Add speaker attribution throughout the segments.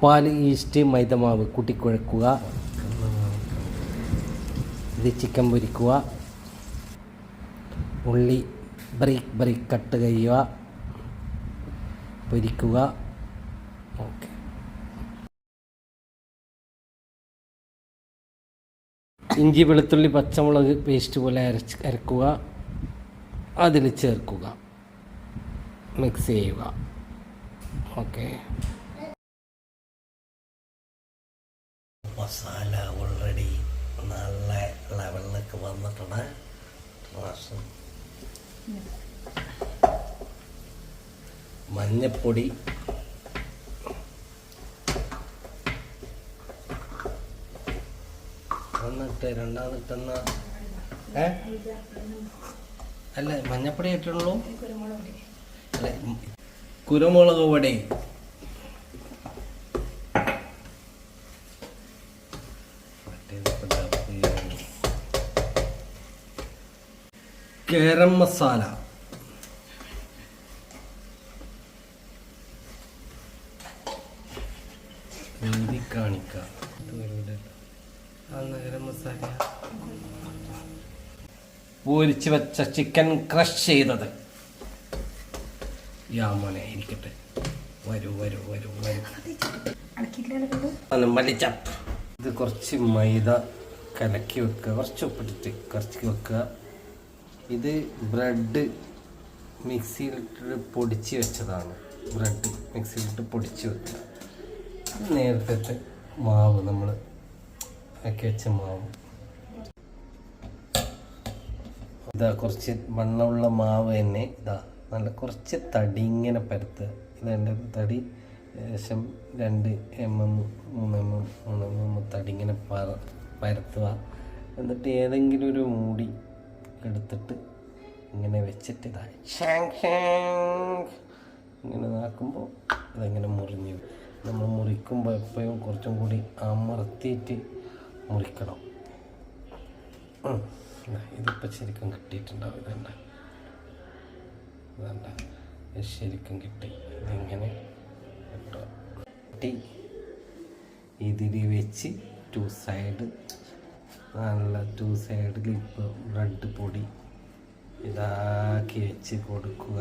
Speaker 1: പാൽ, ഈസ്റ്റ്, മൈദമാവ് കൂട്ടിക്കുഴക്കുക. ഇത് ചിക്കൻ പൊരിക്കുക. ഉള്ളി ബരീക്ക് കട്ട് ചെയ്യുക, പൊരിക്കുക. ഓക്കെ. ഇഞ്ചി വെളുത്തുള്ളി പച്ചമുളക് പേസ്റ്റ് പോലെ അരക്കുക. അതിൽ ചേർക്കുക, മിക്സ് ചെയ്യുക. ഓക്കെ. മസാല ഓൾറെഡി നല്ല ലെവലിലൊക്കെ വന്നിട്ടുണ്ട്. മഞ്ഞപ്പൊടി, എന്നിട്ട് രണ്ടാമതെന്ന അല്ല മഞ്ഞപ്പൊടി ഇട്ടുള്ളൂ. അല്ല, കുരുമുളക് പൊടി, ഗരം മസാല, എഴുതി കാണിക്കാം. ഗരം മസാല, പൊരിച്ച് വെച്ച ചിക്കൻ ക്രഷ് ചെയ്തത്. യാമോനെ ഇരിക്കട്ടെ. വരൂ വരൂ വരൂ വരൂ. മല്ലിച്ചപ്പ്. ഇത് കുറച്ച് മൈദ കലക്കി വെക്കുക, കുറച്ച് ഉപ്പിട്ടിട്ട് കറക്കി വെക്കുക. ഇത് ബ്രെഡ് മിക്സിയിലിട്ട് പൊടിച്ച് വെച്ചതാണ്. ബ്രെഡ് മിക്സിയിലിട്ട് പൊടിച്ച് വെക്കുക. നേരത്തെ മാവ് നമ്മൾ ആക്കി വെച്ച മാവ്. ഇതാ കുറച്ച് വണ്ണമുള്ള മാവ് തന്നെ. ഇതാ നല്ല കുറച്ച് തടി ഇങ്ങനെ പരത്തുക. ഇതെൻ്റെ തടി ഏകദേശം 2 mm 3 mm തടി ഇങ്ങനെ പരത്തുക. എന്നിട്ട് ഏതെങ്കിലും ഒരു മൂടി എടുത്തിട്ട് ഇങ്ങനെ വെച്ചിട്ട് ഇതാ ഇങ്ങനെ ഇതാക്കുമ്പോൾ ഇതങ്ങനെ മുറിഞ്ഞു. നമ്മൾ മുറിക്കുമ്പോൾ എപ്പോഴും കുറച്ചും കൂടി അമർത്തിയിട്ട് മുറിക്കണം. ഇതിപ്പോൾ ശരിക്കും കിട്ടിയിട്ടുണ്ടാവും. ഇതണ്ട ശരിക്കും കിട്ടി. ഇതിങ്ങനെ കിട്ടി. ഇതിൽ വെച്ച് 2 സൈഡ് നല്ല 2 സൈഡിൽ ഇപ്പോൾ ബ്രെഡ് പൊടി ഇതാക്കി വെച്ച് കൊടുക്കുക.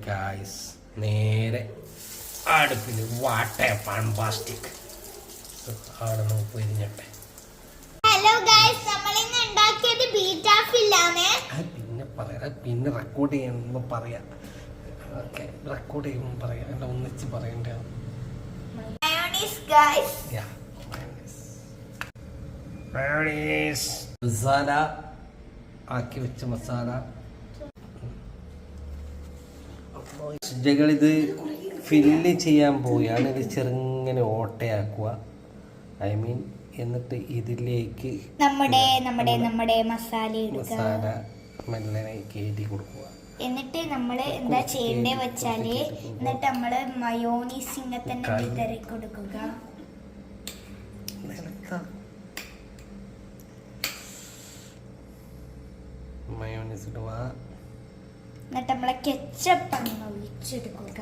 Speaker 1: ഗായ്സ് നേരെ അടുപ്പിൽ വാട്ടേ ഫാന്റാസ്റ്റിക്. അവിടെ നമുക്ക് പൊരിഞ്ഞട്ടെ.
Speaker 2: ഹലോ ഗൈസ്, നമ്മൾ ഇന്ന് ഉണ്ടാക്കിയത് ബീറ്റാ ഫില്ലാണ്.
Speaker 1: പിന്നെ പറയാം, പിന്നെ റെക്കോർഡ് ചെയ്യുമ്പോൾ പറയാം. ഓക്കെ, റെക്കോർഡ് ചെയ്യുമ്പോൾ പറയാം. എൻ്റെ ഒന്നിച്ച് പറയണ്ടേ.
Speaker 2: Mayonnaise guys.
Speaker 1: മസാല ആക്കി വെച്ച മസാല. ഇത് ഫില്ല് ചെയ്യാൻ പോവുകയാണ്. ഇത് ചെറുങ്ങനെ ഓട്ടയാക്കുക. ഐ മീൻ, എന്നിട്ട് ഇതിലേക്ക്
Speaker 2: നമ്മുടെ മസാല
Speaker 1: മെല്ലനെ കയറ്റി കൊടുക്കുക.
Speaker 2: എന്നിട്ട് നമ്മൾ എന്താ ചെയ്യേണ്ടത് വെച്ചാല്, എന്നിട്ട് നമ്മള് മയോണീസ് ഇങ്ങനെ തന്നെ വിതറി കൊടുക്കുക.
Speaker 1: മയോണീസ് ഇടുക.
Speaker 2: എന്നിട്ട് നമ്മളെ കെച്ചപ്പ് അങ്ങ് ഒഴിച്ചെടുക്കുക.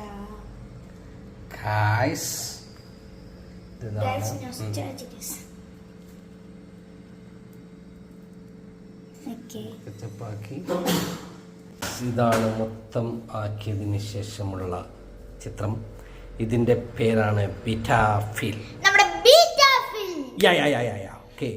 Speaker 1: ഇതാണ് മൊത്തം ആക്കിയതിന് ശേഷമുള്ള ചിത്രം. ഇതിന്റെ പേരാണ് ബീറ്റാ ഫിൽ.
Speaker 2: നമ്മുടെ ബീറ്റാ ഫിൽ.
Speaker 1: ഓക്കെ.